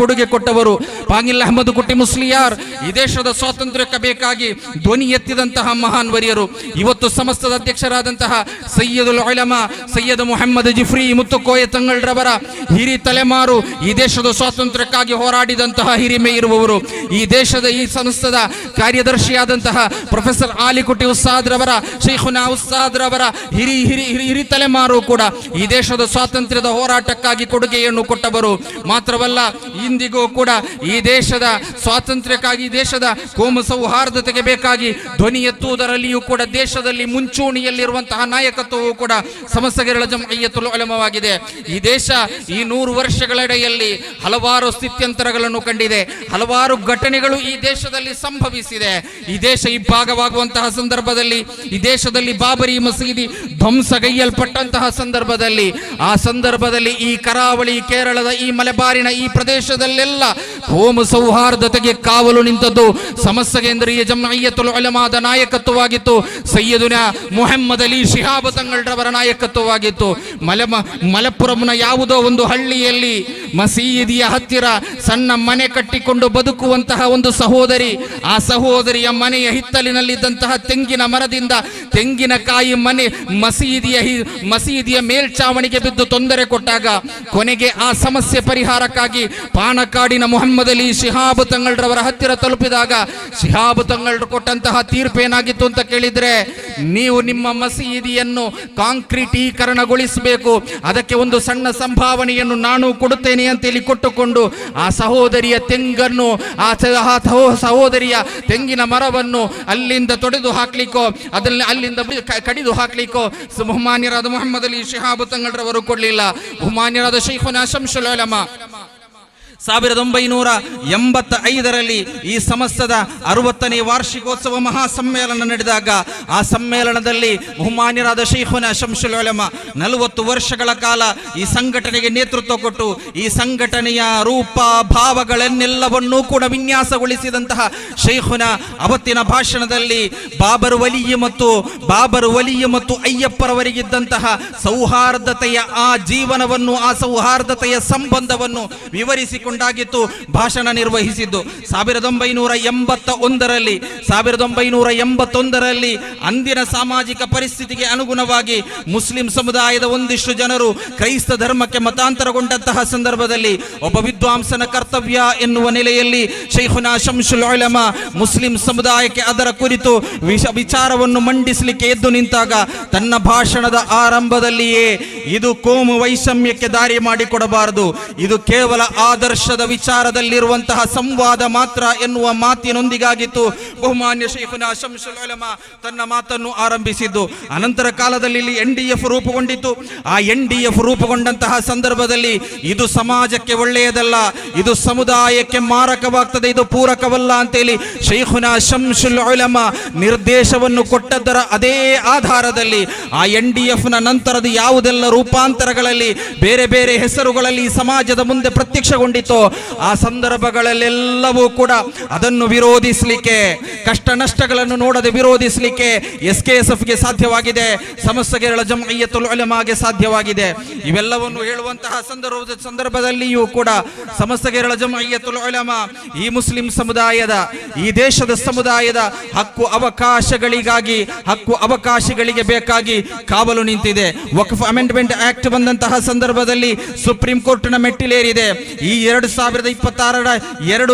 ಕೊಡುಗೆ ಕೊಟ್ಟವರು. ಪಾಂಗಿಲ್ ಅಹಮದ್ ಕುಟಿ ಮುಸ್ಲಿಯಾರ್ ಈ ದೇಶದ ಸ್ವಾತಂತ್ರ್ಯಕ್ಕೆ ಬೇಕಾಗಿ ಧ್ವನಿ ಎತ್ತಿದಂತಹ ಮಹಾನ್ ವರಿಯರು. ಇವತ್ತು ಸಮಸ್ತದ ಅಧ್ಯಕ್ಷರಾದಂತಹ ಸಯ್ಯದುಲ್ ಉಲಮಾ ಸಯ್ಯದ್ ಮುಹಮ್ಮದ್ ಜಿಫ್ರಿ ಮುತ್ತುಕೋಯ ತಂಗಳ್ರವರ ಹಿರಿ ತಲೆಮಾರು, ಈ ದೇಶದ ಸ್ವಾತಂತ್ರ್ಯಕ್ಕಾಗಿ ಹೋರಾಡಿದಂತಹ ಹಿರಿಮೆ ಇರುವವರು. ಈ ದೇಶದ ಈ ಸಂಸ್ಥದ ಕಾರ್ಯದರ್ಶಿಯಾದಂತಹ ಪ್ರೊಫೆಸರ್ ಆಲಿಕುಟಿ ಉಸ್ತಾದ್ ರವರ, ಶೈಖುನಾ ಉಸ್ತಾದ್ ರವರ ಹಿರಿ ತಲೆಮಾರು ಕೂಡ ಈ ದೇಶದ ಸ್ವಾತಂತ್ರ್ಯದ ಹೋರಾಟಕ್ಕಾಗಿ ಕೊಡುಗೆಯನ್ನು ಕೊಟ್ಟವರು. ಮಾತ್ರವಲ್ಲ, ಇಂದಿಗೂ ಕೂಡ ಈ ದೇಶದ ಸ್ವಾತಂತ್ರ್ಯಕ್ಕಾಗಿ, ದೇಶದ ಕೋಮು ಸೌಹಾರ್ದತೆಗೆ ಬೇಕಾಗಿ ಧ್ವನಿ ಎತ್ತುವುದರಲ್ಲಿಯೂ ಕೂಡ ದೇಶದಲ್ಲಿ ಮುಂಚೂಣಿಯಲ್ಲಿರುವಂತಹ ನಾಯಕತ್ವವು ಕೂಡ ಸಮಸ್ತ ಕೇರಳ ಜಮ್ಇಯ್ಯತುಲ್ ಉಲಮಾವಾಗಿದೆ. ಈ ದೇಶ ಈ 100 ವರ್ಷಗಳೆಡೆಯಲ್ಲಿ ಹಲವಾರು ಸ್ಥಿತ್ಯಂತರಗಳನ್ನು ಕಂಡಿದೆ, ಹಲವಾರು ಘಟನೆಗಳು ಈ ದೇಶದಲ್ಲಿ ಸಂಭವಿಸಿದೆ. ಈ ದೇಶ ಇಬ್ಬಾಗವಾಗುವಂತಹ ಸಂದರ್ಭದಲ್ಲಿ, ಈ ದೇಶದಲ್ಲಿ ಬಾಬರಿ ಮಸೀದಿ ಧ್ವಂಸಗೈಯಲ್ಪಟ್ಟಂತಹ ಸಂದರ್ಭದಲ್ಲಿ ಈ ಕರಾವಳಿ ಕೇರಳದ ಈ ಮಲೆಬಾರಿನ ಈ ಪ್ರದೇಶದಲ್ಲೆಲ್ಲ ಕೋಮು ಸೌಹಾರ್ದತೆಗೆ ಕಾವಲು ನಿಂತದ್ದು ಸಮಸ್ತ ಕೇಂದ್ರೀಯ ಜಮ್ಇಯ್ಯತುಲ್ ಉಲಮಾದ ನಾಯಕತ್ವವಾಗಿತ್ತು. ಸಯ್ಯದುನಾ ಮುಹಮ್ಮದ್ ಅಲಿ ಶಿಹಾಬ್ ತಂಗಳ್ರವರ ನಾಯಕತ್ವವಾಗಿತ್ತು. ಮಲಪ್ಪುರಂನ ಯಾವುದೋ ಒಂದು ಹಳ್ಳಿಯಲ್ಲಿ ಮಸೀದಿಯ ಹತ್ತಿರ ಸಣ್ಣ ಮನೆ ಕಟ್ಟಿಕೊಂಡು ಬದುಕುವಂತಹ ಒಂದು ಸಹೋದರಿ, ಆ ಸಹೋದರಿಯ ಮನೆಯ ಹಿತ್ತಲಿನಲ್ಲಿದ್ದಂತಹ ತೆಂಗಿನ ಮರದಿಂದ ತೆಂಗಿನಕಾಯಿ ಮನೆ ಮಸೀದಿಯ ಮೇಲ್ಚಾವಣಿಗೆ ಬಿದ್ದು ತೊಂದರೆ ಕೊಟ್ಟಾಗ ಕೊನೆಗೆ ಆ ಸಮಸ್ಯೆ ಪರಿಹಾರಕ್ಕಾಗಿ ಪಾಣಕಾಡಿನ ಮುಹಮ್ಮದ್ ಅಲಿ ಶಿಹಾಬ್ ತಂಗಳ್ರವರ ಹತ್ತಿರ ತಲುಪಿದಾಗ ಶಿಹಾಬ್ ತಂಗಳ್ರು ಕೊಟ್ಟಂತಹ ತೀರ್ಪೇನಾಗಿತ್ತು ಅಂತ ಕೇಳಿದ್ರೆ, ನೀವು ನಿಮ್ಮ ಮಸೀದಿಯನ್ನು ಕಾಂಕ್ರೀಟೀಕರಣಗೊಳಿಸಬೇಕು, ಅದಕ್ಕೆ ಒಂದು ಸಣ್ಣ ಸಂಭಾವನೆಯನ್ನು ನಾನು ಕೊಡುತ್ತೇನೆ ಅಂತೇಳಿ ಕೊಟ್ಟುಕೊಂಡು ಆ ಸಹೋದರಿಯ ತೆಂಗನ್ನು, ಆ ಸಹೋದರಿಯ ತೆಂಗಿನ ಮರವನ್ನು ಅಲ್ಲಿಂದ ತೊಡೆದು ಹಾಕ್ಲಿಕ್ಕೋ ಅಲ್ಲಿಂದ ಕಡಿದು ಹಾಕ್ಲಿಕ್ಕೋ ಬಹುಮಾನ್ಯರಾದ ಮುಹಮ್ಮದ್ ಅಲಿ ಶಿಹಾಬ್ ತಂಗಳ್ರವರು ಕೊಡಲಿಲ್ಲ. ಬಹುಮಾನ್ಯರಾದ ಶೈಖುನಾ ಶಂಸುಲ್ ಉಲಮಾ 1985ರಲ್ಲಿ ಈ ಸಮಸ್ತದ 60ನೇ ವಾರ್ಷಿಕೋತ್ಸವ ಮಹಾಸಮ್ಮೇಳನ ನಡೆದಾಗ ಆ ಸಮ್ಮೇಳನದಲ್ಲಿ ಬಹುಮಾನ್ಯರಾದ ಶೈಖುನಾ ಶಂಸುಲ್ ಉಲಮಾ 40 ವರ್ಷಗಳ ಕಾಲ ಈ ಸಂಘಟನೆಗೆ ನೇತೃತ್ವ ಕೊಟ್ಟು ಈ ಸಂಘಟನೆಯ ರೂಪ ಭಾವಗಳನ್ನೆಲ್ಲವನ್ನೂ ಕೂಡ ವಿನ್ಯಾಸಗೊಳಿಸಿದಂತಹ ಶೈಖುನಾ ಅವತ್ತಿನ ಭಾಷಣದಲ್ಲಿ ಬಾಬರ್ ವಲಿ ಮತ್ತು ಅಯ್ಯಪ್ಪರವರಿಗಿದ್ದಂತಹ ಸೌಹಾರ್ದತೆಯ ಆ ಜೀವನವನ್ನು, ಆ ಸೌಹಾರ್ದತೆಯ ಸಂಬಂಧವನ್ನು ವಿವರಿಸಿಕೊಂಡು ನಿರ್ಧರಿಸಿಕೊಂಡಾಗಿತ್ತು ಭಾಷಣ ನಿರ್ವಹಿಸಿದ್ದು. 1981ರಲ್ಲಿ ಅಂದಿನ ಸಾಮಾಜಿಕ ಪರಿಸ್ಥಿತಿಗೆ ಅನುಗುಣವಾಗಿ ಮುಸ್ಲಿಂ ಸಮುದಾಯದ ಒಂದಿಷ್ಟು ಜನರು ಕ್ರೈಸ್ತ ಧರ್ಮಕ್ಕೆ ಮತಾಂತರಗೊಂಡಂತಹ ಸಂದರ್ಭದಲ್ಲಿ ಒಬ್ಬ ವಿದ್ವಾಂಸನ ಕರ್ತವ್ಯ ಎನ್ನುವ ನೆಲೆಯಲ್ಲಿ ಶೈಖುನಾ ಶಂಸುಲ್ ಉಲಮಾ ಮುಸ್ಲಿಂ ಸಮುದಾಯಕ್ಕೆ ಅದರ ಕುರಿತು ವಿಚಾರವನ್ನು ಮಂಡಿಸಲಿಕ್ಕೆ ಎದ್ದು ನಿಂತಾಗ ತನ್ನ ಭಾಷಣದ ಆರಂಭದಲ್ಲಿಯೇ ಇದು ಕೋಮು ವೈಷಮ್ಯಕ್ಕೆ ದಾರಿ ಮಾಡಿಕೊಡಬಾರದು, ಇದು ಕೇವಲ ಆದರ್ಶದ ವಿಚಾರದಲ್ಲಿರುವಂತಹ ಸಂವಾದ ಮಾತ್ರ ಎನ್ನುವ ಮಾತಿನೊಂದಿಗಾಗಿತ್ತು ಬಹುಮಾನ್ಯ ಶೈಖುನಾ ಶಂಸುಲ್ ಉಲಮಾ ತನ್ನ ಮಾತನ್ನು ಆರಂಭಿಸಿದ್ದು. ಅನಂತರ ಕಾಲದಲ್ಲಿ ಇಲ್ಲಿ NDF ರೂಪುಗೊಂಡಿತು. ಆ NDF ರೂಪುಗೊಂಡಂತಹ ಸಂದರ್ಭದಲ್ಲಿ ಇದು ಸಮಾಜಕ್ಕೆ ಒಳ್ಳೆಯದಲ್ಲ, ಇದು ಸಮುದಾಯಕ್ಕೆ ಮಾರಕವಾಗ್ತದೆ, ಇದು ಪೂರಕವಲ್ಲ ಅಂತೇಳಿ ಶೈಖುನಾ ಶಂಸುಲ್ ಉಲಮಾ ನಿರ್ದೇಶವನ್ನು ಕೊಟ್ಟದ್ದರ ಅದೇ ಆಧಾರದಲ್ಲಿ ಆ NDFನ ನಂತರದ ಯಾವುದೆಲ್ಲ ರೂಪಾಂತರಗಳಲ್ಲಿ ಬೇರೆ ಬೇರೆ ಹೆಸರುಗಳಲ್ಲಿ ಸಮಾಜದ ಮುಂದೆ ಪ್ರತ್ಯಕ್ಷಗೊಂಡಿತೋ ಆ ಸಂದರ್ಭಗಳಲ್ಲೆಲ್ಲವೂ ಕೂಡ ಅದನ್ನು ವಿರೋಧಿಸಲಿಕ್ಕೆ, ಕಷ್ಟ ನಷ್ಟಗಳನ್ನು ನೋಡದೆ ವಿರೋಧಿಸಲಿಕ್ಕೆ SKSFಗೆ ಸಾಧ್ಯವಾಗಿದೆ, ಸಮಸ್ತ ಕೇರಳ ಜಮ್ಇಯ್ಯತುಲ್ ಉಲಮಾಗೆ ಸಾಧ್ಯವಾಗಿದೆ. ಇವೆಲ್ಲವನ್ನು ಹೇಳುವಂತಹ ಸಂದರ್ಭದಲ್ಲಿಯೂ ಕೂಡ ಸಮಸ್ತ ಕೇರಳ ಜಮ್ಇಯ್ಯತುಲ್ ಉಲಮಾ ಈ ಮುಸ್ಲಿಂ ಸಮುದಾಯದ, ಈ ದೇಶದ ಸಮುದಾಯದ ಹಕ್ಕು ಅವಕಾಶಗಳಿಗೆ ಬೇಕಾಗಿ ಕಾವಲು ನಿಂತಿದೆ. ವಕ್ಫ್ ಅಮೆಂಡ್ಮೆಂಟ್ ಆಕ್ಟ್ ಬಂದಂತಹ ಸಂದರ್ಭದಲ್ಲಿ ಸುಪ್ರೀಂ ಕೋರ್ಟ್ನ ಮೆಟ್ಟಿಲೇರಿದೆ. ಈ 2026ರ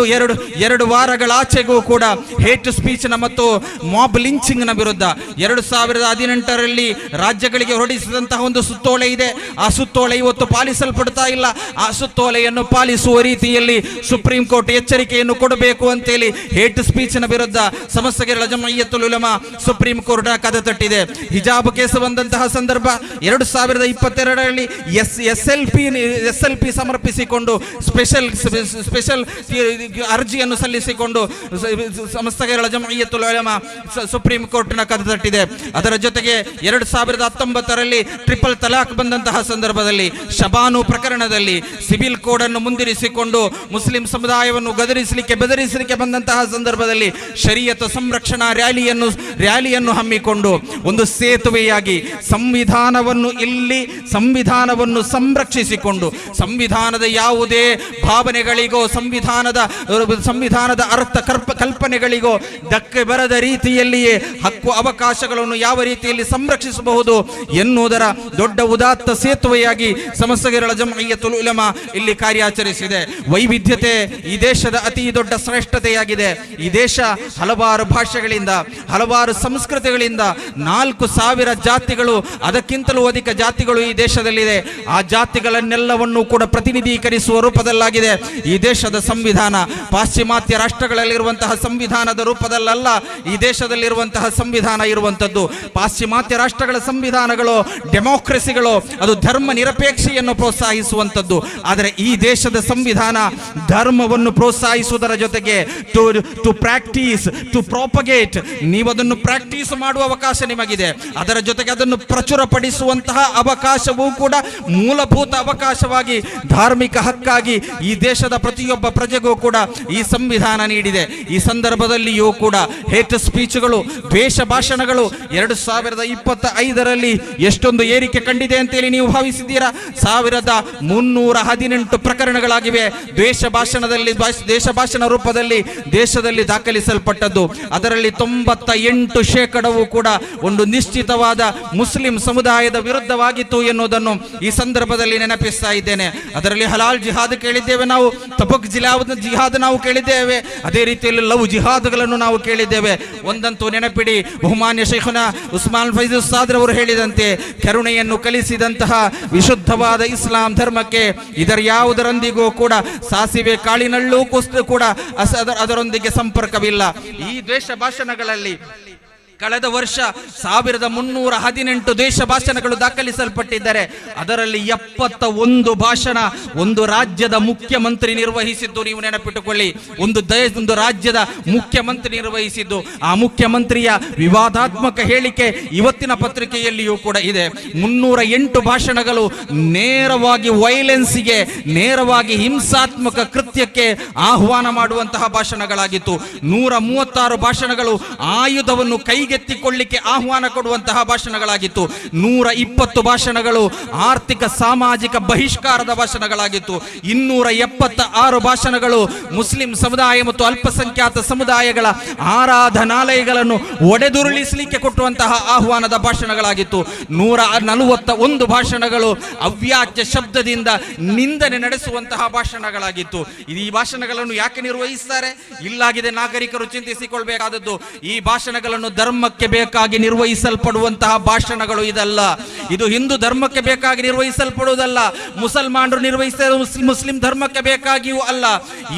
ಎರಡು ವಾರಗಳಾಚೆಗೂ ಕೂಡ ಹೇಟ್ ಸ್ಪೀಚ್ನ ಮತ್ತು ಮಾಬ್ ಲಿಂಚಿಂಗ್ನ ವಿರುದ್ಧ 2018ರಲ್ಲಿ ರಾಜ್ಯಗಳಿಗೆ ಹೊರಡಿಸಿದಂತಹ ಒಂದು ಸುತ್ತೋಲೆ ಇದೆ. ಆ ಸುತ್ತೋಲೆ ಇವತ್ತು ಪಾಲಿಸಲ್ಪಡ್ತಾ ಇಲ್ಲ. ಆ ಸುತ್ತೋಲೆಯನ್ನು ಪಾಲಿಸುವ ರೀತಿಯಲ್ಲಿ ಸುಪ್ರೀಂ ಕೋರ್ಟ್ ಎಚ್ಚರಿಕೆಯನ್ನು ಕೊಡಬೇಕು ಅಂತೇಳಿ ಹೇಟ್ ಸ್ಪೀಚ್ನ ವಿರುದ್ಧ ಸಮಸ್ತ ಕೇರಳ ಜಮ್ಇಯ್ಯತುಲ್ ಉಲಮಾ ಸುಪ್ರೀಂ ಕೋರ್ಟ್ನ ಕದ ತಟ್ಟಿದೆ. ಹಿಜಾಬ್ ಕೇಸು ಬಂದಂತಹ ಸಂದರ್ಭ 2022ರಲ್ಲಿ SLP ಸಮರ್ಪಿಸಿಕೊಂಡು ಸ್ಪೆಷಲ್ ಅರ್ಜಿಯನ್ನು ಸಲ್ಲಿಸಿಕೊಂಡು ಸಮಸ್ತ ಕೇರಳ ಜಮ್ಇಯ್ಯತುಲ್ ಉಲಮಾ ಸುಪ್ರೀಂ ಕೋರ್ಟ್ನ ಕದ ತಟ್ಟಿದೆ. ಅದರ ಜೊತೆಗೆ 2019ರಲ್ಲಿ ಟ್ರಿಪಲ್ ತಲಾಕ್ ಬಂದಂತಹ ಸಂದರ್ಭದಲ್ಲಿ ಶಬಾನು ಪ್ರಕರಣದಲ್ಲಿ ಸಿವಿಲ್ ಕೋಡ್ ಅನ್ನು ಮುಂದಿರಿಸಿಕೊಂಡು ಮುಸ್ಲಿಂ ಸಮುದಾಯವನ್ನು ಬೆದರಿಸಲಿಕ್ಕೆ ಬಂದಂತಹ ಸಂದರ್ಭದಲ್ಲಿ ಶರೀಯತ್ ಸಂರಕ್ಷಣಾ ರ್ಯಾಲಿಯನ್ನು ಹಮ್ಮಿಕೊಂಡು ಒಂದು ಸೇತುವೆಯಾಗಿ ಸಂವಿಧಾನವನ್ನು ಸಂರಕ್ಷಿಸಿಕೊಂಡು ಸಂವಿಧಾನದ ಯಾವುದೇ ಭಾವನೆಗಳಿಗೋ ಸಂವಿಧಾನದ ಅರ್ಥ ಕಲ್ಪನೆಗಳಿಗೋ ಧಕ್ಕೆ ಬರದ ರೀತಿಯಲ್ಲಿಯೇ ಹಕ್ಕು ಅವಕಾಶಗಳನ್ನು ಯಾವ ರೀತಿಯಲ್ಲಿ ಸಂರಕ್ಷಿಸಬಹುದು ಎನ್ನುವುದರ ದೊಡ್ಡ ಉದಾತ್ತ ಸೇತುವೆಯಾಗಿ ಸಮಸ್ತ ಕೇರಳ ಜಮ್ಇಯ್ಯತುಲ್ ಉಲಮಾ ಇಲ್ಲಿ ಕಾರ್ಯಾಚರಿಸಿದೆ. ವೈವಿಧ್ಯತೆ ಈ ದೇಶದ ಅತಿ ದೊಡ್ಡ ಶ್ರೇಷ್ಠತೆಯಾಗಿದೆ. ಈ ದೇಶ ಹಲವಾರು ಭಾಷೆಗಳಿಂದ, ಹಲವಾರು ಸಂಸ್ಕೃತಿಗಳಿಂದ 4,000 ಜಾತಿಗಳು, ಅದಕ್ಕಿಂತಲೂ ಅಧಿಕ ಜಾತಿಗಳು ಈ ದೇಶದಲ್ಲಿದೆ. ಆ ಜಾತಿಗಳನ್ನೆಲ್ಲವನ್ನೂ ಕೂಡ ಪ್ರತಿನಿಧೀಕರಿಸುವ ರೂಪದಲ್ಲಾಗಿದೆ ಈ ದೇಶದ ಸಂವಿಧಾನ. ಪಾಶ್ಚಿಮಾತ್ಯ ರಾಷ್ಟ್ರಗಳಲ್ಲಿರುವಂತಹ ಸಂವಿಧಾನದ ರೂಪದಲ್ಲ ಈ ದೇಶದಲ್ಲಿರುವಂತಹ ಸಂವಿಧಾನ ಇರುವಂತದ್ದು. ಪಾಶ್ಚಿಮಾತ್ಯ ರಾಷ್ಟ್ರಗಳ ಸಂವಿಧಾನಗಳು, ಡೆಮೋಕ್ರಸಿಗಳು, ಅದು ಧರ್ಮ ನಿರಪೇಕ್ಷೆಯನ್ನು ಪ್ರೋತ್ಸಾಹಿಸುವಂತದ್ದು. ಆದರೆ ಈ ದೇಶದ ಸಂವಿಧಾನ ಧರ್ಮವನ್ನು ಪ್ರೋತ್ಸಾಹಿಸುವುದರ ಜೊತೆಗೆ ಟು ಪ್ರಾಕ್ಟೀಸ್, ಟು ಪ್ರಾಪಗೇಟ್, ನೀವು ಅದನ್ನು ಪ್ರಾಕ್ಟೀಸ್ ಮಾಡುವ ಅವಕಾಶ ನಿಮಗಿದೆ. ಅದರ ಜೊತೆಗೆ ಅದನ್ನು ಪ್ರಚುರಪಡಿಸುವಂತಹ ಅವಕಾಶವೂ ಕೂಡ ಮೂಲಭೂತ ಅವಕಾಶವಾಗಿ, ಧಾರ್ಮಿಕ ಹಕ್ಕಾಗಿ ಈ ದೇಶದ ಪ್ರತಿಯೊಬ್ಬ ಪ್ರಜೆಗೂ ಕೂಡ ಈ ಸಂವಿಧಾನ ನೀಡಿದೆ. ಈ ಸಂದರ್ಭದಲ್ಲಿಯೂ ಕೂಡ ಹೇಟ್ ಸ್ಪೀಚ್ಗಳು, ದ್ವೇಷ ಭಾಷಣಗಳು 2025ರಲ್ಲಿ ಎಷ್ಟೊಂದು ಏರಿಕೆ ಕಂಡಿದೆ ಅಂತೇಳಿ ನೀವು ಭಾವಿಸಿದ್ದೀರಾ? 1318 ಪ್ರಕರಣಗಳಾಗಿವೆ ದ್ವೇಷ ಭಾಷಣ ರೂಪದಲ್ಲಿ ದೇಶದಲ್ಲಿ ದಾಖಲಿಸಲ್ಪಟ್ಟದ್ದು. ಅದರಲ್ಲಿ 98% ಕೂಡ ಒಂದು ನಿಶ್ಚಿತವಾದ ಮುಸ್ಲಿಂ ಸಮುದಾಯದ ವಿರುದ್ಧವಾಗಿತ್ತು ಎನ್ನುವುದನ್ನು ಈ ಸಂದರ್ಭದಲ್ಲಿ ನೆನಪಿಸ್ತಾ ಇದ್ದೇನೆ. ಅದರಲ್ಲಿ ಹಲಾಲ್ ಜಿಹಾದ್ ಕೇಳಿದ್ದೇವೆ ನಾವು, ತಬುಕ್ ಜಿಹಾದ್ ನಾವು ಕೇಳಿದ್ದೇವೆ, ಅದೇ ರೀತಿಯಲ್ಲಿ ಲವ್ ಜಿಹಾದ್ಗಳನ್ನು ನಾವು ಕೇಳಿದ್ದೇವೆ. ಒಂದಂತೂ ನೆನಪಿಡಿ, ಬಹುಮಾನ್ಯ ಶೈಖುನಾ ಉಸ್ಮಾನ್ ಫೈಜ್ ಉಸ್ತಾದ್ ರವರು ಹೇಳಿದಂತೆ ಕರುಣೆಯನ್ನು ಕಲಿಸಿದಂತಹ ವಿಶುದ್ಧವಾದ ಇಸ್ಲಾಂ ಧರ್ಮಕ್ಕೆ ಇದರ ಯಾವುದರೊಂದಿಗೂ ಕೂಡ ಸಾಸಿವೆ ಕಾಳಿನಲ್ಲೂ ಕೂಡ ಅದರೊಂದಿಗೆ ಸಂಪರ್ಕವಿಲ್ಲ. ಈ ದ್ವೇಷ ಭಾಷಣಗಳಲ್ಲಿ ಕಳೆದ ವರ್ಷ 1318 ದೇಶ ಭಾಷಣಗಳು ದಾಖಲಿಸಲ್ಪಟ್ಟಿದ್ದಾರೆ. ಅದರಲ್ಲಿ 71 ಭಾಷಣ ಒಂದು ರಾಜ್ಯದ ಮುಖ್ಯಮಂತ್ರಿ ನಿರ್ವಹಿಸಿದ್ದು ನೀವು ನೆನಪಿಟ್ಟುಕೊಳ್ಳಿ. ಒಂದು ರಾಜ್ಯದ ಮುಖ್ಯಮಂತ್ರಿ ನಿರ್ವಹಿಸಿದ್ದು. ಆ ಮುಖ್ಯಮಂತ್ರಿಯ ವಿವಾದಾತ್ಮಕ ಹೇಳಿಕೆ ಇವತ್ತಿನ ಪತ್ರಿಕೆಯಲ್ಲಿಯೂ ಕೂಡ ಇದೆ. 308 ಭಾಷಣಗಳು ನೇರವಾಗಿ ವೈಲೆನ್ಸ್ಗೆ, ನೇರವಾಗಿ ಹಿಂಸಾತ್ಮಕ ಕೃತ್ಯಕ್ಕೆ ಆಹ್ವಾನ ಮಾಡುವಂತಹ ಭಾಷಣಗಳಾಗಿತ್ತು. 136 ಭಾಷಣಗಳು ಆಯುಧವನ್ನು ಕೈ ಕೈಗೆತ್ತಿಕೊಳ್ಳಿಕ್ಕೆ ಆಹ್ವಾನ ಕೊಡುವಂತಹ ಭಾಷಣಗಳಾಗಿತ್ತು. 120 ಭಾಷಣಗಳು ಆರ್ಥಿಕ ಸಾಮಾಜಿಕ ಬಹಿಷ್ಕಾರದ ಭಾಷಣಗಳಾಗಿತ್ತು. 276 ಭಾಷಣಗಳು ಮುಸ್ಲಿಂ ಸಮುದಾಯ ಮತ್ತು ಅಲ್ಪಸಂಖ್ಯಾತ ಸಮುದಾಯಗಳ ಆರಾಧನಾಲಯಗಳನ್ನು ಒಡೆದುರುಳಿಸಲಿಕ್ಕೆ ಕೊಟ್ಟುವಂತಹ ಆಹ್ವಾನದ ಭಾಷಣಗಳಾಗಿತ್ತು. 141 ಭಾಷಣಗಳು ಅವ್ಯಾಚ್ಯ ಶಬ್ದದಿಂದ ನಿಂದನೆ ನಡೆಸುವಂತಹ ಭಾಷಣಗಳಾಗಿತ್ತು. ಈ ಭಾಷಣಗಳನ್ನು ಯಾಕೆ ನಿರ್ವಹಿಸ್ತಾರೆ? ಇಲ್ಲಾಗಿದೆ ನಾಗರಿಕರು ಚಿಂತಿಸಿಕೊಳ್ಬೇಕಾದದ್ದು. ಈ ಭಾಷಣಗಳನ್ನು ಧರ್ಮಕ್ಕೆ ಬೇಕಾಗಿ ನಿರ್ವಹಿಸಲ್ಪಡುವಂತಹ ಭಾಷಣಗಳು ಇದಲ್ಲ. ಇದು ಹಿಂದೂ ಧರ್ಮಕ್ಕೆ ಬೇಕಾಗಿ ನಿರ್ವಹಿಸಲ್ಪಡುವುದಲ್ಲ, ಮುಸಲ್ಮಾನರು ನಿರ್ವಹಿಸಿದ ಮುಸ್ಲಿಂ ಧರ್ಮಕ್ಕೆ ಬೇಕಾಗಿಯೂ ಅಲ್ಲ.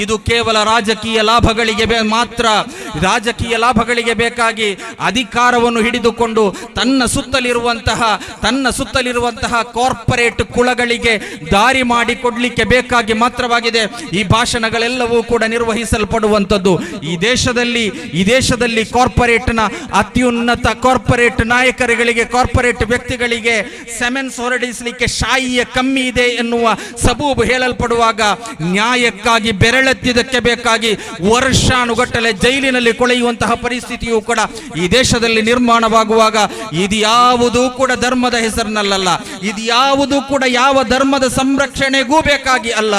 ಇದು ಕೇವಲ ರಾಜಕೀಯ ಲಾಭಗಳಿಗೆ ಮಾತ್ರ, ರಾಜಕೀಯ ಲಾಭಗಳಿಗೆ ಬೇಕಾಗಿ ಅಧಿಕಾರವನ್ನು ಹಿಡಿದುಕೊಂಡು ತನ್ನ ಸುತ್ತಲಿರುವಂತಹ ಕಾರ್ಪೊರೇಟ್ ಕುಳಗಳಿಗೆ ದಾರಿ ಮಾಡಿಕೊಡ್ಲಿಕ್ಕೆ ಬೇಕಾಗಿ ಮಾತ್ರವಾಗಿದೆ ಈ ಭಾಷಣಗಳೆಲ್ಲವೂ ಕೂಡ ನಿರ್ವಹಿಸಲ್ಪಡುವಂಥದ್ದು. ಈ ದೇಶದಲ್ಲಿ ಕಾರ್ಪೊರೇಟ್ನ ಅತ್ಯುನ್ನತ ಕಾರ್ಪೊರೇಟ್ ನಾಯಕರುಗಳಿಗೆ, ಕಾರ್ಪೊರೇಟ್ ವ್ಯಕ್ತಿಗಳಿಗೆ ಸೆಮೆನ್ಸ್ ಹೊರಡಿಸಲಿಕ್ಕೆ ಶಾಯಿಯ ಕಮ್ಮಿ ಇದೆ ಎನ್ನುವ ಸಬೂಬು ಹೇಳಲ್ಪಡುವಾಗ ನ್ಯಾಯಕ್ಕಾಗಿ ಬೆರಳೆತ್ತಿದ್ದಕ್ಕೆ ಬೇಕಾಗಿ ವರ್ಷಾನುಗಟ್ಟಲೆ ಜೈಲಿನಲ್ಲಿ ಕೊಳೆಯುವಂತಹ ಪರಿಸ್ಥಿತಿಯೂ ಕೂಡ ಈ ದೇಶದಲ್ಲಿ ನಿರ್ಮಾಣವಾಗುವಾಗ ಇದ್ಯಾವುದೂ ಕೂಡ ಧರ್ಮದ ಹೆಸರಿನಲ್ಲ, ಇದ್ಯಾವುದೂ ಕೂಡ ಯಾವ ಧರ್ಮದ ಸಂರಕ್ಷಣೆಗೂ ಬೇಕಾಗಿ ಅಲ್ಲ.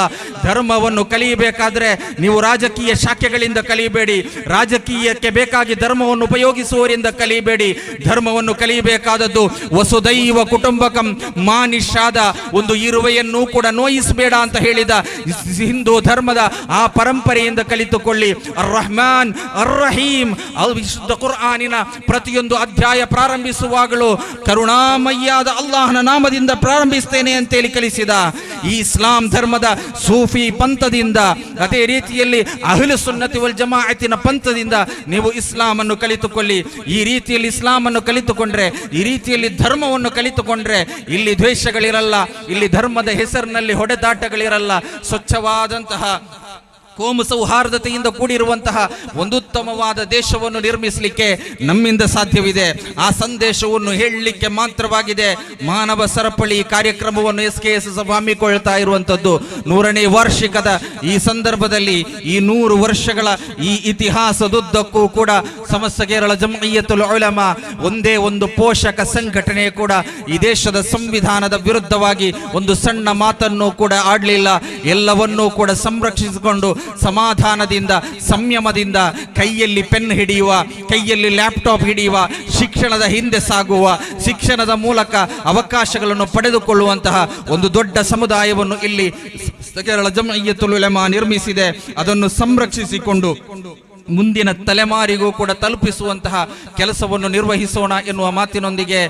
ಧರ್ಮವನ್ನು ಕಲಿಯಬೇಕಾದ್ರೆ ನೀವು ರಾಜಕೀಯ ಶಾಖೆಗಳಿಂದ ಕಲಿಯಬೇಡಿ, ರಾಜಕೀಯಕ್ಕೆ ಬೇಕಾಗಿ ಧರ್ಮವನ್ನು ಉಪಯೋಗಿಸುವವರಿಂದ ಕಲಿಯಬೇಡಿ. ಧರ್ಮವನ್ನು ಕಲಿಯಬೇಕಾದದ್ದು ವಸುದೈವ ಕುಟುಂಬಕಂ, ಮಾನಿಷಾದ ಒಂದು ಇರುವೆಯನ್ನು ಕೂಡ ನೋಯಿಸಬೇಡ ಅಂತ ಹೇಳಿದ ಹಿಂದೂ ಧರ್ಮದ ಆ ಪರಂಪರೆಯಿಂದ ಕಲಿತುಕೊಳ್ಳಿ. ಅರ್ ರಹಮಾನ್ ಅರ್ ರಹೀಂ, ವಿಶುದ್ಧ ಕುರ್ಆನಿನ ಪ್ರತಿಯೊಂದು ಅಧ್ಯಾಯ ಪ್ರಾರಂಭಿಸುವಾಗಲೂ ಕರುಣಾಮಯ್ಯಾದ ಅಲ್ಲಾಹನ ನಾಮದಿಂದ ಪ್ರಾರಂಭಿಸ್ತೇನೆ ಅಂತೇಳಿ ಕಲಿಸಿದ. ಈ ಇಸ್ಲಾಂ ಧರ್ಮದ ಸೂಫಿ ಪಂಥದಿಂದ, ಅದೇ ರೀತಿಯಲ್ಲಿ ಅಹ್ಲು ಸುನ್ನತಿ ವಲ್ ಜಮಾಅತಿನ ಪಂಥದಿಂದ ನೀವು ಇಸ್ಲಾಮನ್ನು ಕಲಿತುಕೊಳ್ಳಿ. ಈ ರೀತಿಯಲ್ಲಿ ಇಸ್ಲಾಮನ್ನು ಕಲಿತುಕೊಂಡ್ರೆ, ಈ ರೀತಿಯಲ್ಲಿ ಧರ್ಮವನ್ನು ಕಲಿತುಕೊಂಡ್ರೆ ಇಲ್ಲಿ ದ್ವೇಷಗಳಿರಲ್ಲ, ಇಲ್ಲಿ ಧರ್ಮದ ಹೆಸರಿನಲ್ಲಿ ಹೊಡೆದಾಟಗಳಿರಲ್ಲ. ಸ್ವಚ್ಛವಾದಂತಹ ಕೋಮು ಸೌಹಾರ್ದತೆಯಿಂದ ಕೂಡಿರುವಂತಹ ಒಂದು ಉತ್ತಮವಾದ ದೇಶವನ್ನು ನಿರ್ಮಿಸಲಿಕ್ಕೆ ನಮ್ಮಿಂದ ಸಾಧ್ಯವಿದೆ. ಆ ಸಂದೇಶವನ್ನು ಹೇಳಲಿಕ್ಕೆ ಮಾತ್ರವಾಗಿದೆ ಮಾನವ ಸರಪಳಿ ಕಾರ್ಯಕ್ರಮವನ್ನು SKS ಹಮ್ಮಿಕೊಳ್ತಾ ಇರುವಂಥದ್ದು. 100ನೇ ವಾರ್ಷಿಕದ ಈ ಸಂದರ್ಭದಲ್ಲಿ ಈ 100 ವರ್ಷಗಳ ಈ ಇತಿಹಾಸದುದ್ದಕ್ಕೂ ಕೂಡ ಸಮಸ್ತ ಕೇರಳ ಜಮಯಿಯತುಲ್ ಉಲಮಾ ಒಂದೇ ಒಂದು ಪೋಷಕ ಸಂಘಟನೆ ಕೂಡ ಈ ದೇಶದ ಸಂವಿಧಾನದ ವಿರುದ್ಧವಾಗಿ ಒಂದು ಸಣ್ಣ ಮಾತನ್ನು ಕೂಡ ಆಡಲಿಲ್ಲ. ಎಲ್ಲವನ್ನೂ ಕೂಡ ಸಂರಕ್ಷಿಸಿಕೊಂಡು ಸಮಾಧಾನದಿಂದ, ಸಂಯಮದಿಂದ, ಕೈಯಲ್ಲಿ ಪೆನ್ ಹಿಡಿಯುವ, ಕೈಯಲ್ಲಿ ಲ್ಯಾಪ್ಟಾಪ್ ಹಿಡಿಯುವ, ಶಿಕ್ಷಣದ ಹಿಂದೆ ಸಾಗುವ, ಶಿಕ್ಷಣದ ಮೂಲಕ ಅವಕಾಶಗಳನ್ನು ಪಡೆದುಕೊಳ್ಳುವಂತಹ ಒಂದು ದೊಡ್ಡ ಸಮುದಾಯವನ್ನು ಇಲ್ಲಿ ಕೇರಳ ಜಮಯಿಯತುಲ್ ಉಲಮಾ ನಿರ್ಮಿಸಿದೆ. ಅದನ್ನು ಸಂರಕ್ಷಿಸಿಕೊಂಡು ಮುಂದಿನ ತಲೆಮಾರಿಗೂ ಕೂಡ ತಲುಪಿಸುವಂತಹ ಕೆಲಸವನ್ನು ನಿರ್ವಹಿಸೋಣ ಎನ್ನುವ ಮಾತಿನೊಂದಿಗೆ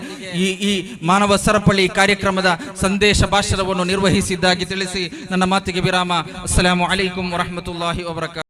ಈ ಮಾನವ ಸರಪಳಿ ಕಾರ್ಯಕ್ರಮದ ಸಂದೇಶ ಭಾಷಣವನ್ನು ನಿರ್ವಹಿಸಿದ್ದಾಗಿ ತಿಳಿಸಿ ನನ್ನ ಮಾತಿಗೆ ವಿರಾಮ. ಅಸ್ಸಲಾಮು ಅಲೈಕುಂ ವರಹಮತುಲ್ಲಾಹಿ ವಬರಕಾತುಹು.